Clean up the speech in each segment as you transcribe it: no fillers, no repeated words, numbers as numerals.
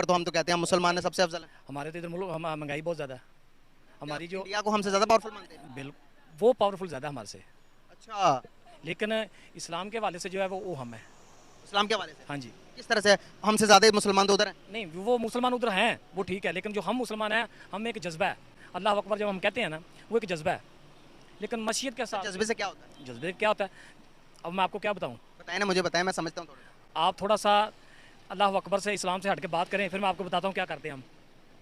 पर तो हम तो कहते हैं हम मुसलमान है सबसे अफजल है। हमारे तो इधर मुल्क हम महंगाई बहुत ज़्यादा है। हमारी जो इंडिया को हमसे ज़्यादा पावरफुल मानते हैं। बिल वो पावरफुल ज़्यादा है हमारे से। अच्छा, लेकिन इस्लाम के हवाले से जो है वो हम है। इस्लाम के हवाले से हाँ जी। किस तरह से हमसे ज़्यादा मुसलमान तो उधर हैं। नहीं, वो मुसलमान उधर हैं वो ठीक है, लेकिन जो हम मुसलमान हैं हम एक जज्बा है। अल्लाह अकबर जब हम कहते हैं ना, वो एक जज्बा है। लेकिन मशीयत के साथ जज्बे से क्या होता है? जज्बे क्या होता है, अब मैं आपको क्या बताऊँ। बताएं ना, मुझे बताएं, मैं समझता हूँ थोड़ा। आप थोड़ा सा अल्लाह अकबर से, इस्लाम से हट के बात करें, फिर मैं आपको बताता हूँ क्या करते हैं हम।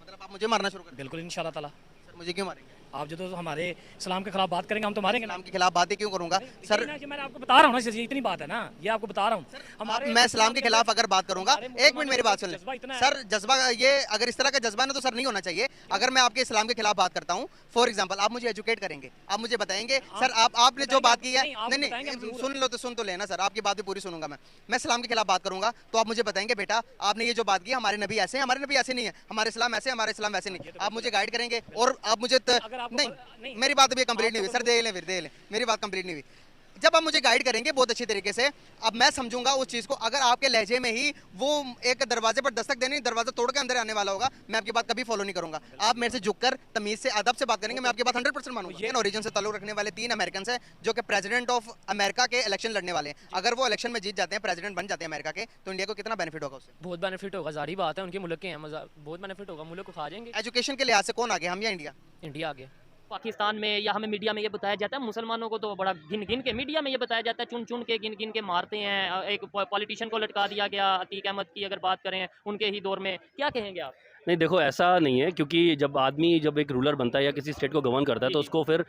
मतलब आप मुझे मारना शुरू कर बिल्कुल इंशाल्लाह ताला। सर, मुझे क्यों मारेंगे? आप जो तो हमारे इस्लाम के खिलाफ बात करेंगे हम तो मारेंगे ना। इस्लाम के खिलाफ बातें क्यों करूंगा सर? ये मैंने आपको बता रहा हूँ ना, ये इतनी बात है ना, ये आपको बता रहा हूँ। मैं इस्लाम के खिलाफ अगर बात करूंगा, एक मिनट मेरी बात सुन जज्बा इतना लें है। सर। जज्बा ये अगर इस तरह का जज्बा ना तो सर नहीं होना चाहिए। अगर मैं आपके इस्लाम के खिलाफ बात करता हूँ, फॉर एग्जांपल आप मुझे एजुकेट करेंगे, आप मुझे बताएंगे सर आपने जो बात की है। नहीं नहीं, सुन लो तो सुन तो लेना सर, आपकी बात भी पूरी सुनूंगा मैं इस्लाम के खिलाफ बात करूंगा तो आप मुझे बताएंगे बेटा आपने ये जो बात की हमारे नबी ऐसे हैं, हमारे नबी ऐसे नहीं है, हमारे इस्लाम ऐसे, हमारे इस्लाम वैसे नहीं। आप मुझे गाइड करेंगे और आप मुझे नहीं, मेरी बात अभी कंप्लीट नहीं हुई सर, देख लें मेरी बात कंप्लीट नहीं हुई। जब आप मुझे गाइड करेंगे बहुत अच्छी तरीके से, अब मैं समझूंगा उस चीज को। अगर आपके लहजे में ही वो एक दरवाजे पर दस्तक देनी, दरवाजा तोड़ के अंदर आने वाला होगा, मैं आपकी बात कभी फॉलो नहीं करूंगा। आप मेरे से झुककर तमीज से अदब से बात करेंगे, मैं आपकी बात 100% मानूंगा। इन ओरिजिन से ताल्लुक रखने वाले 3 अमेरिकन है जो कि प्रेसिडेंट ऑफ अमेरिका के इलेक्शन लड़ने वाले हैं। अगर वो इलेक्शन में जीत जाते हैं, प्रेसिडेंट बन जाते हैं अमेरिका के, तो इंडिया को कितना बेनिफिट होगा उससे? बहुत बेनिफिट होगा, जारी बात है, उनके मुल्क के हैं, बहुत बेनिफिट होगा, मुल्क को खा जाएंगे। एजुकेशन के लिहाज से कौन आगे, हम या इंडिया? इंडिया आगे। पाकिस्तान में या हमें मीडिया में ये बताया जाता है, मुसलमानों को तो बड़ा गिन गिन के मीडिया में ये बताया जाता है, चुन चुन के गिन गिन के मारते हैं। एक पॉलिटिशियन को लटका दिया गया, अतीक अहमद की अगर बात करें उनके ही दौर में, क्या कहेंगे आप? नहीं देखो, ऐसा नहीं है, क्योंकि जब आदमी जब एक रूलर बनता है या किसी स्टेट को गवर्न करता है तो उसको फिर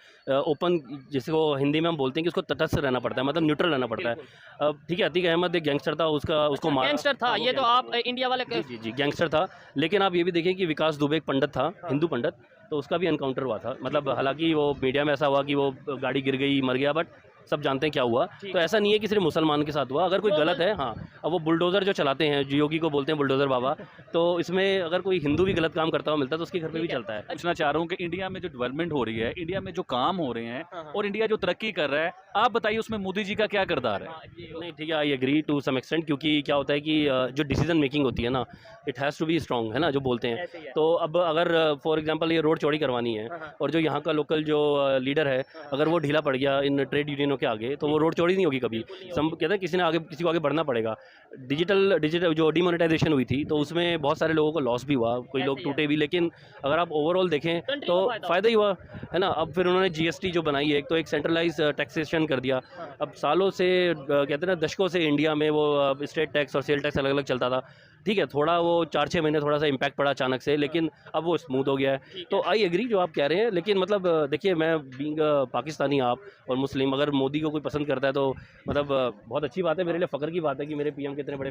ओपन, जिसको हिंदी में हम बोलते हैं कि उसको तटस्थ रहना पड़ता है, मतलब न्यूट्रल रहना पड़ता है। अब ठीक है, अतीक अहमद एक गैंगस्टर था, उसको मारा। गैंगस्टर था, ये तो आप इंडिया वाले जी गैंगस्टर था। लेकिन आप ये भी देखें कि विकास दुबे एक पंडित था, हिंदू पंडित, तो उसका भी एनकाउंटर हुआ था। मतलब हालांकि वो मीडिया में ऐसा हुआ कि वो गाड़ी गिर गई, मर गया, बट सब जानते हैं क्या हुआ। तो ऐसा नहीं है कि सिर्फ मुसलमान के साथ हुआ। अगर कोई गलत है, हाँ, अब वो बुलडोज़र जो चलाते हैं, जो योगी को बोलते हैं बुलडोज़र बाबा, तो इसमें अगर कोई हिंदू भी गलत काम करता हुआ मिलता है तो उसके घर पे भी चलता है। पूछना चाह रहा हूँ कि इंडिया में जो डेवलपमेंट हो रही है, इंडिया में जो काम हो रहे हैं और इंडिया जो तरक्की कर रहा है, आप बताइए उसमें मोदी जी का क्या किरदार है? नहीं ठीक है, I agree to some extent, क्योंकि क्या होता है कि जो डिसीजन मेकिंग होती है ना, it has to be strong, है ना, जो बोलते हैं। तो अब अगर फॉर एग्जांपल ये रोड चौड़ी करवानी है और जो यहाँ का लोकल जो लीडर है, अगर वो ढीला पड़ गया इन ट्रेड यूनियनों के आगे, तो वो रोड चौड़ी नहीं होगी कभी। सम कहते हैं किसी को आगे बढ़ना पड़ेगा। डिजिटल जो डिमोनेटाइजेशन हुई थी तो उसमें बहुत सारे लोगों को लॉस भी हुआ, कोई लोग टूटे भी, लेकिन अगर आप ओवरऑल देखें तो फ़ायदा ही हुआ, है ना। अब फिर उन्होंने जीएसटी जो बनाई है, एक तो एक सेंट्रलाइज टैक्सेशन कर दिया। अब सालों से कहते हैं ना, दशकों से इंडिया में वो स्टेट टैक्स और सेल टैक्स अलग अलग चलता था। ठीक है, थोड़ा वो 4-6 महीने थोड़ा सा इम्पैक्ट पड़ा अचानक से, लेकिन अब वो स्मूथ हो गया है। तो आई एग्री जो आप कह रहे हैं, लेकिन मतलब देखिए, मैं बीइंग पाकिस्तानी आप और मुस्लिम, अगर मोदी को कोई पसंद करता है तो मतलब बहुत अच्छी बात है, मेरे लिए फ़ख्र की बात है कि मेरे पीएम के इतने बड़े